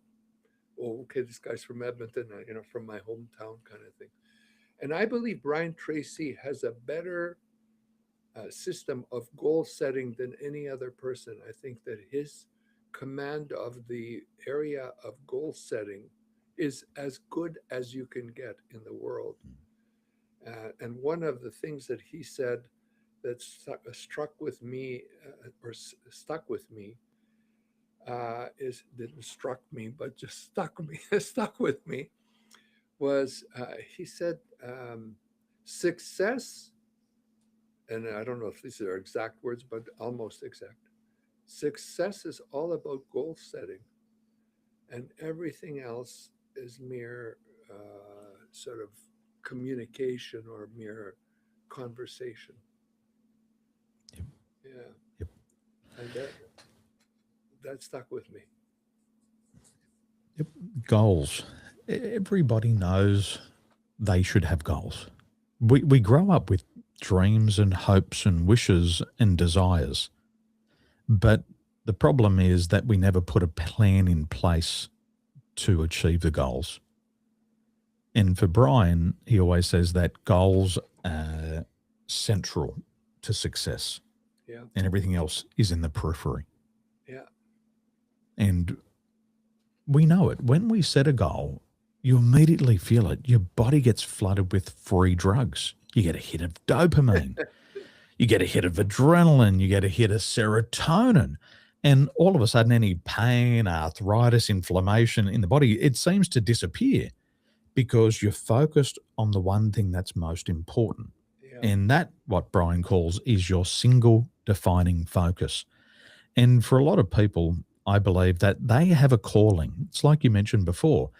oh, okay, this guy's from Edmonton, from my hometown kind of thing. And I believe Brian Tracy has a better system of goal setting than any other person. I think that his command of the area of goal setting is as good as you can get in the world. And one of the things that he said that struck with me or stuck with me didn't struck me, but just stuck with me was he said, success, and I don't know if these are exact words, but almost exact. Success is all about goal setting, and everything else is mere sort of communication or mere conversation. Yeah. Yep. And that stuck with me. Yep. Goals. Everybody knows they should have goals. We grow up with dreams and hopes and wishes and desires. But the problem is that we never put a plan in place to achieve the goals. And for Brian, he always says that goals are central to success. Yeah. And everything else is in the periphery. Yeah. And we know it. When we set a goal, you immediately feel it. Your body gets flooded with free drugs. You get a hit of dopamine. You get a hit of adrenaline. You get a hit of serotonin. And all of a sudden, any pain, arthritis, inflammation in the body, it seems to disappear because you're focused on the one thing that's most important. Yeah. And that, what Brian calls, is your single defining focus. And for a lot of people, I believe that they have a calling. It's like you mentioned before.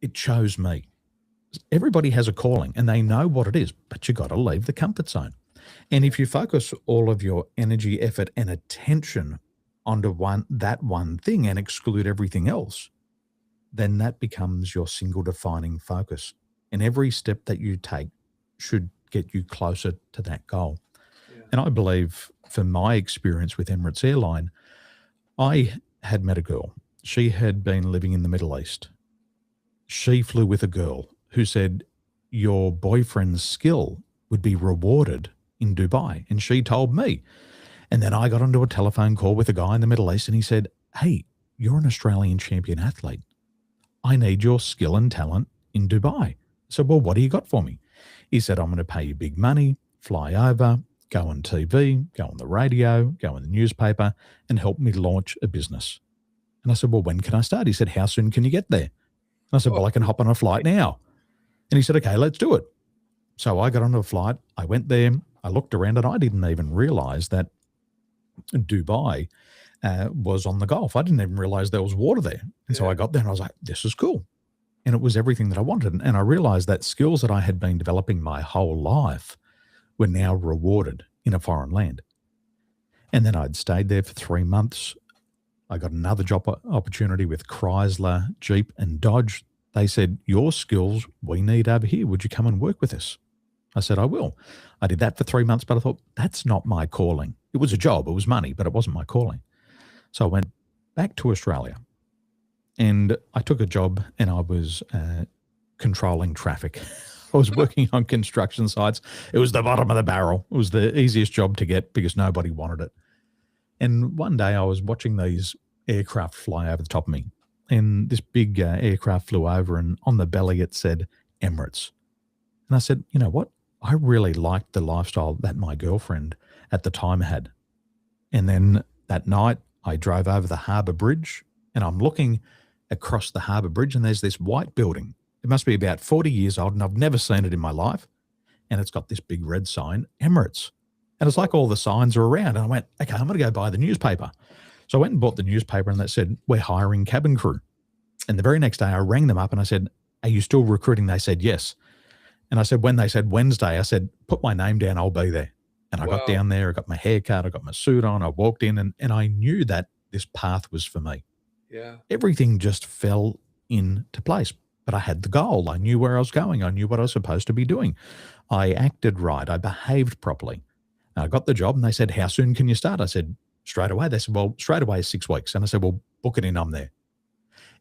It chose me. Everybody has a calling and they know what it is, but you got to leave the comfort zone. And if you focus all of your energy, effort, and attention onto that one thing and exclude everything else, then that becomes your single defining focus. And every step that you take should get you closer to that goal. Yeah. And I believe from my experience with Emirates Airline, I had met a girl. She had been living in the Middle East. She flew with a girl who said, your boyfriend's skill would be rewarded in Dubai. And she told me. And then I got onto a telephone call with a guy in the Middle East and he said, hey, you're an Australian champion athlete. I need your skill and talent in Dubai. I said, well, what do you got for me? He said, I'm going to pay you big money, fly over, go on TV, go on the radio, go in the newspaper, and help me launch a business. And I said, well, when can I start? He said, how soon can you get there? And I said, well, I can hop on a flight now. And he said, okay, let's do it. So I got onto a flight. I went there. I looked around and I didn't even realize that Dubai was on the Gulf. I didn't even realize there was water there. And so I got there and I was like, this is cool. And it was everything that I wanted. And I realized that skills that I had been developing my whole life were now rewarded in a foreign land. And then I'd stayed there for 3 months. I got another job opportunity with Chrysler, Jeep, and Dodge. They said, your skills we need over here. Would you come and work with us? I said, I will. I did that for 3 months, but I thought, that's not my calling. It was a job, it was money, but it wasn't my calling. So I went back to Australia and I took a job and I was controlling traffic. I was working on construction sites. It was the bottom of the barrel. It was the easiest job to get because nobody wanted it. And one day I was watching these aircraft fly over the top of me. And this big aircraft flew over and on the belly it said Emirates. And I said, you know what? I really liked the lifestyle that my girlfriend at the time had. And then that night I drove over the harbour bridge and I'm looking across the harbour bridge and there's this white building. It must be about 40 years old and I've never seen it in my life. And it's got this big red sign, Emirates. And it's like all the signs are around. And I went, okay, I'm going to go buy the newspaper. So I went and bought the newspaper and that said, we're hiring cabin crew. And the very next day I rang them up and I said, are you still recruiting? They said, yes. And I said, when they said Wednesday, I said, put my name down, I'll be there. And I got down there, I got my hair cut, I got my suit on, I walked in and I knew that this path was for me. Yeah. Everything just fell into place. But I had the goal. I knew where I was going. I knew what I was supposed to be doing. I acted right. I behaved properly. I got the job and they said, how soon can you start? I said, straight away. They said, well, straight away is 6 weeks. And I said, well, book it in, I'm there.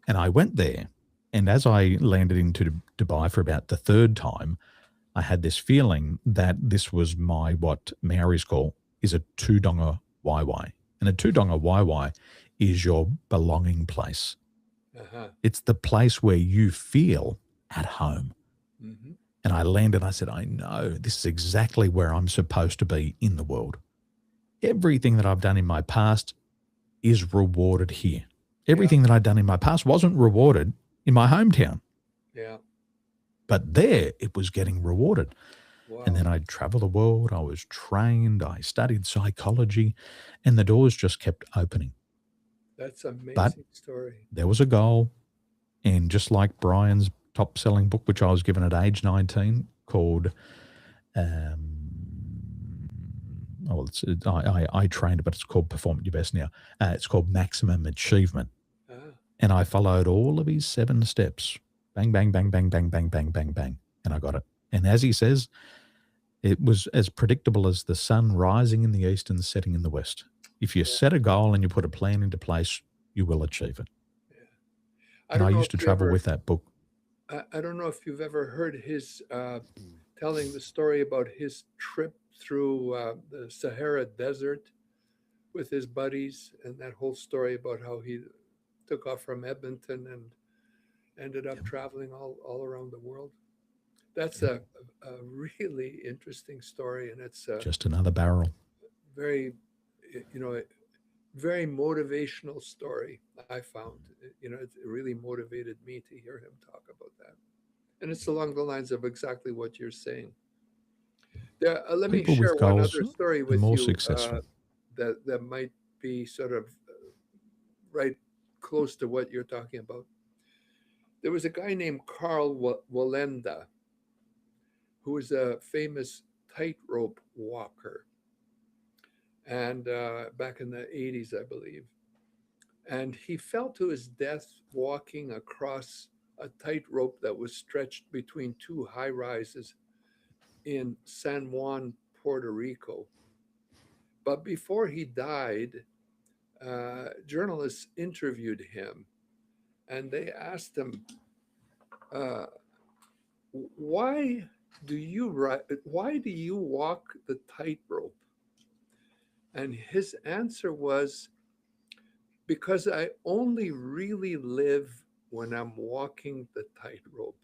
And I went there. And as I landed into Dubai for about the third time, I had this feeling that this was what Maoris call is a Tudonga Waiwai. And a Tudonga Waiwai is your belonging place. Uh-huh. It's the place where you feel at home. Mm-hmm. And I landed, I said, I know this is exactly where I'm supposed to be in the world. Everything that I've done in my past is rewarded here. Everything that I'd done in my past wasn't rewarded in my hometown. Yeah. But there it was getting rewarded. Wow. And then I'd travel the world. I was trained. I studied psychology and the doors just kept opening. That's an amazing But story. there was a goal. And just like Brian's top-selling book, which I was given at age 19, called, I trained it, but it's called Perform at Your Best now. It's called Maximum Achievement. And I followed all of his 7 steps. Bang, bang, bang, bang, bang, bang, bang, bang, bang. And I got it. And as he says, it was as predictable as the sun rising in the east and setting in the west. If you set a goal and you put a plan into place, you will achieve it. And I used to travel with that book. I don't know if you've ever heard his telling the story about his trip through the Sahara Desert with his buddies, and that whole story about how he took off from Edmonton and ended up traveling all around the world. That's a really interesting story, and it's just another barrel. Very, very motivational story. I found, it really motivated me to hear him talk about that, and it's along the lines of exactly what you're saying. Let me share one other story with you that might be sort of right close to what you're talking about. There was a guy named Carl Wallenda, who was a famous tightrope walker, and back in the 80s, I believe. And he fell to his death walking across a tightrope that was stretched between 2 high rises in San Juan, Puerto Rico. But before he died, journalists interviewed him, and they asked him, why do you walk the tightrope? And his answer was, because I only really live when I'm walking the tightrope.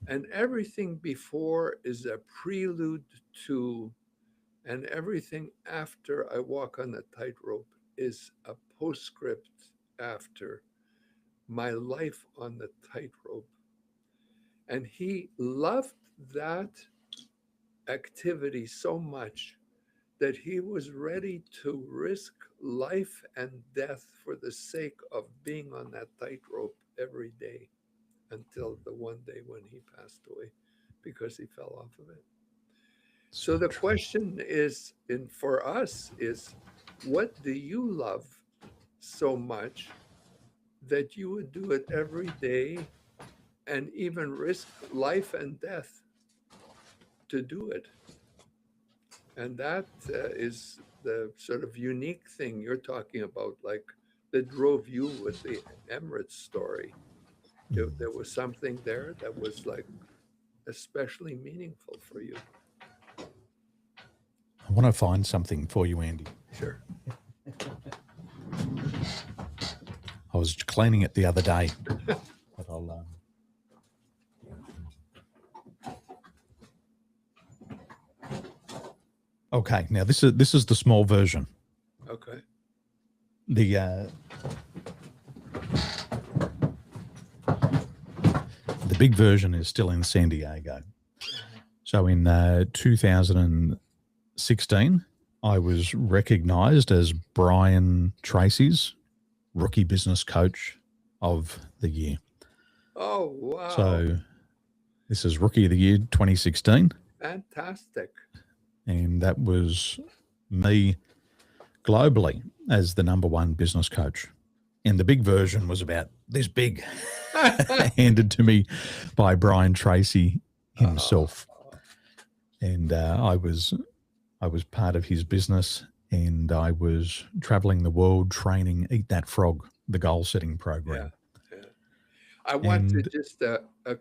And everything before is a prelude to, and everything after I walk on the tightrope is a postscript after my life on the tightrope. And he loved that activity so much that he was ready to risk life and death for the sake of being on that tightrope every day until the one day when he passed away because he fell off of it. So the question is, for us, is what do you love so much that you would do it every day and even risk life and death to do it? And that is the sort of unique thing you're talking about, like that drove you with the Emirates story. There was something there that was like especially meaningful for you. I want to find something for you, Andy. Sure. I was cleaning it the other day, but I'll. Okay, now this is the small version. Okay. The big version is still in San Diego. So in 2016, I was recognized as Brian Tracy's Rookie Business Coach of the Year. Oh, wow. So this is Rookie of the Year 2016. Fantastic. And that was me globally as the #1 business coach. And the big version was about this big, handed to me by Brian Tracy himself. And I was part of his business, and I was traveling the world training Eat That Frog, the goal setting program. Yeah. I want to just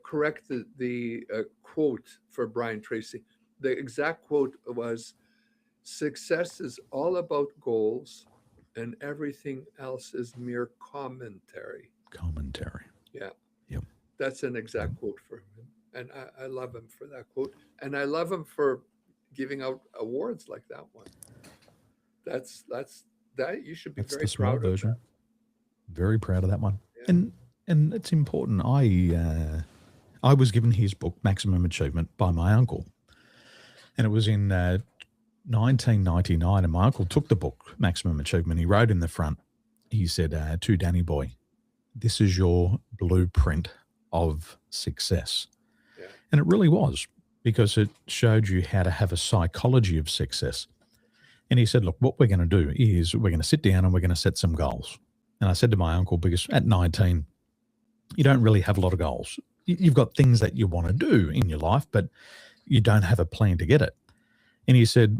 correct the quote for Brian Tracy. The exact quote was, "Success is all about goals and everything else is mere commentary." Commentary. Yeah. Yep. That's an exact quote for him. And I love him for that quote. And I love him for giving out awards like that one. That's you should be very proud of that. Very proud of that one. Yeah. And it's important. I was given his book, Maximum Achievement, by my uncle. And it was in 1999, and my uncle took the book, Maximum Achievement. He wrote in the front, he said, to Danny boy, this is your blueprint of success. Yeah. And it really was, because it showed you how to have a psychology of success. And he said, look, what we're going to do is we're going to sit down and we're going to set some goals. And I said to my uncle, because at 19, you don't really have a lot of goals. You've got things that you want to do in your life, but you don't have a plan to get it. And he said,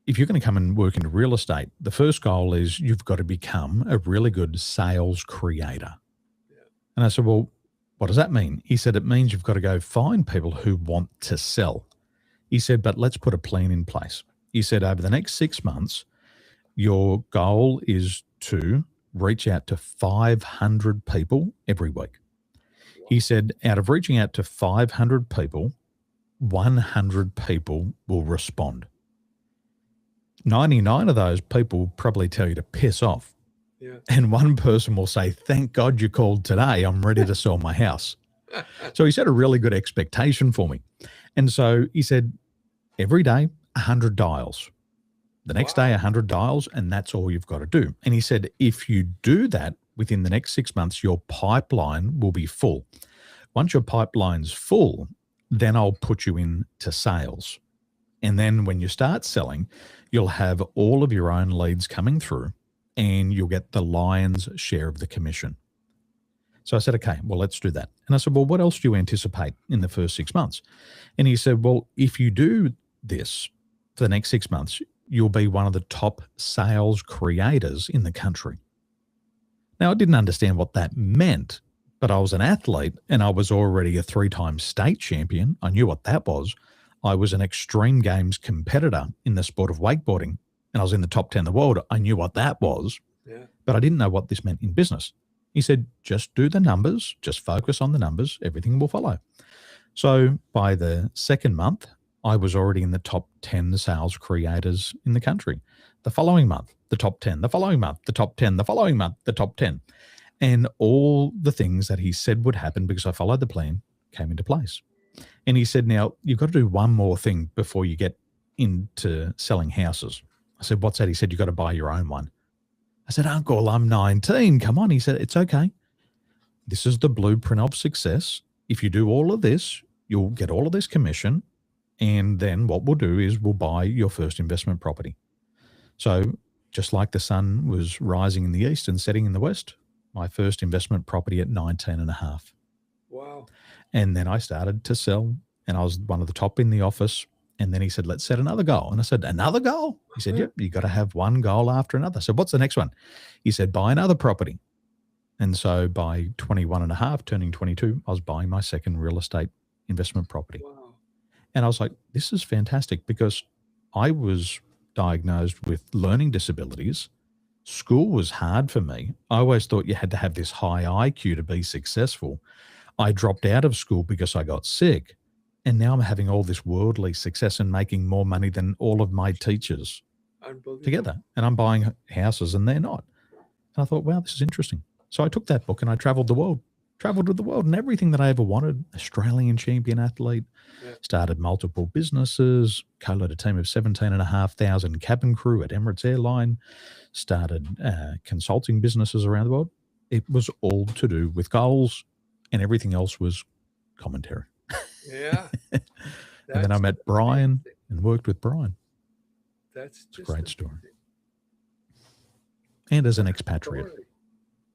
if you're going to come and work into real estate, the first goal is you've got to become a really good sales creator. Yeah. And I said, well, what does that mean? He said, it means you've got to go find people who want to sell. He said, but let's put a plan in place. He said, over the next 6 months, your goal is to reach out to 500 people every week. He said, out of reaching out to 500 people, 100 people will respond. 99 of those people probably tell you to piss off. Yeah. And one person will say, thank God you called today. I'm ready to sell my house. So he set a really good expectation for me. And so he said, every day, 100 dials. The next day, 100 dials, and that's all you've got to do. And he said, if you do that within the next 6 months, your pipeline will be full. Once your pipeline's full, then I'll put you into sales. And then when you start selling, you'll have all of your own leads coming through and you'll get the lion's share of the commission. So I said, okay, well, let's do that. And I said, well, what else do you anticipate in the first 6 months? And he said, well, if you do this for the next 6 months, you'll be one of the top sales creators in the country. Now, I didn't understand what that meant, but I was an athlete and I was already a 3-time state champion. I knew what that was. I was an extreme games competitor in the sport of wakeboarding and I was in the top 10 in the world. I knew what that was, but I didn't know what this meant in business. He said, just do the numbers, just focus on the numbers, everything will follow. So by the second month, I was already in the top 10 sales creators in the country. The following month, the top 10, the following month, the top 10, the following month, the top 10. And all the things that he said would happen because I followed the plan came into place. And he said, now you've got to do one more thing before you get into selling houses. I said, what's that? He said, you've got to buy your own one. I said, Uncle, I'm 19. Come on. He said, it's okay. This is the blueprint of success. If you do all of this, you'll get all of this commission. And then what we'll do is we'll buy your first investment property. So just like the sun was rising in the east and setting in the west, my first investment property at 19 and a half. Wow. And then I started to sell and I was one of the top in the office. And then he said, let's set another goal. And I said, another goal? He said, yep, you got to have one goal after another. So what's the next one? He said, buy another property. And so by 21 and a half, turning 22, I was buying my second real estate investment property. Wow. And I was like, this is fantastic because I was diagnosed with learning disabilities. School was hard for me. I always thought you had to have this high IQ to be successful. I dropped out of school because I got sick. And now I'm having all this worldly success and making more money than all of my teachers together. And I'm buying houses and they're not. And I thought, wow, this is interesting. So I took that book and I traveled with the world and everything that I ever wanted. Australian champion athlete, started multiple businesses, co-led a team of 17,500 cabin crew at Emirates Airline, started consulting businesses around the world. It was all to do with goals and everything else was commentary. Yeah. And then I met Brian and worked with Brian. That's just a great story. And as an expatriate.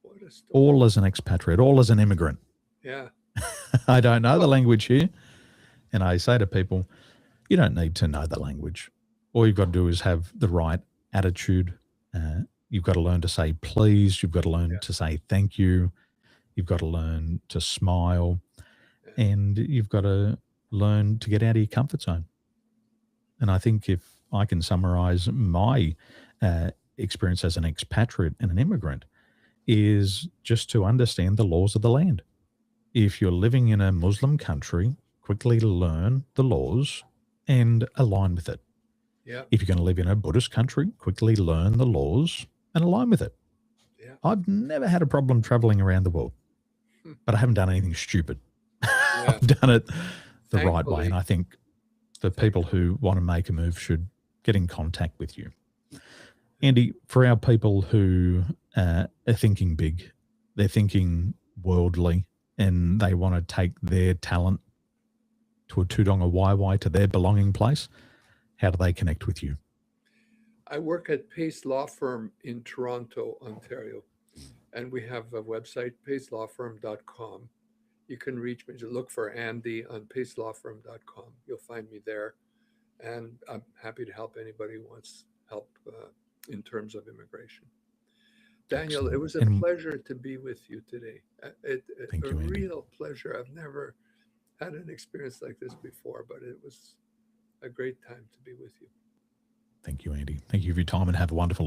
What a story. All as an expatriate, all as an immigrant. Yeah. I don't know the language here. And I say to people, you don't need to know the language. All you've got to do is have the right attitude. You've got to learn to say please. You've got to learn to say thank you. You've got to learn to smile. And you've got to learn to get out of your comfort zone. And I think if I can summarize my experience as an expatriate and an immigrant is just to understand the laws of the land. If you're living in a Muslim country, quickly learn the laws and align with it. Yeah. If you're going to live in a Buddhist country, quickly learn the laws and align with it. Yeah. I've never had a problem traveling around the world, but I haven't done anything stupid. I've done it the right way. And I think the people who want to make a move should get in contact with you. Andy, for our people who are thinking big, they're thinking worldly, and they want to take their talent to a Tudong or YY to their belonging place, how do they connect with you? I work at Pace Law Firm in Toronto, Ontario, and we have a website, pacelawfirm.com. You can reach me. Just look for Andy on pacelawfirm.com. You'll find me there, and I'm happy to help anybody who wants help in terms of immigration. Daniel, Excellent. it was a And pleasure to be with you today. thank A you, Andy. real pleasure. I've never had an experience like this before, but it was a great time to be with you. Thank you, Andy. Thank you for your time and have a wonderful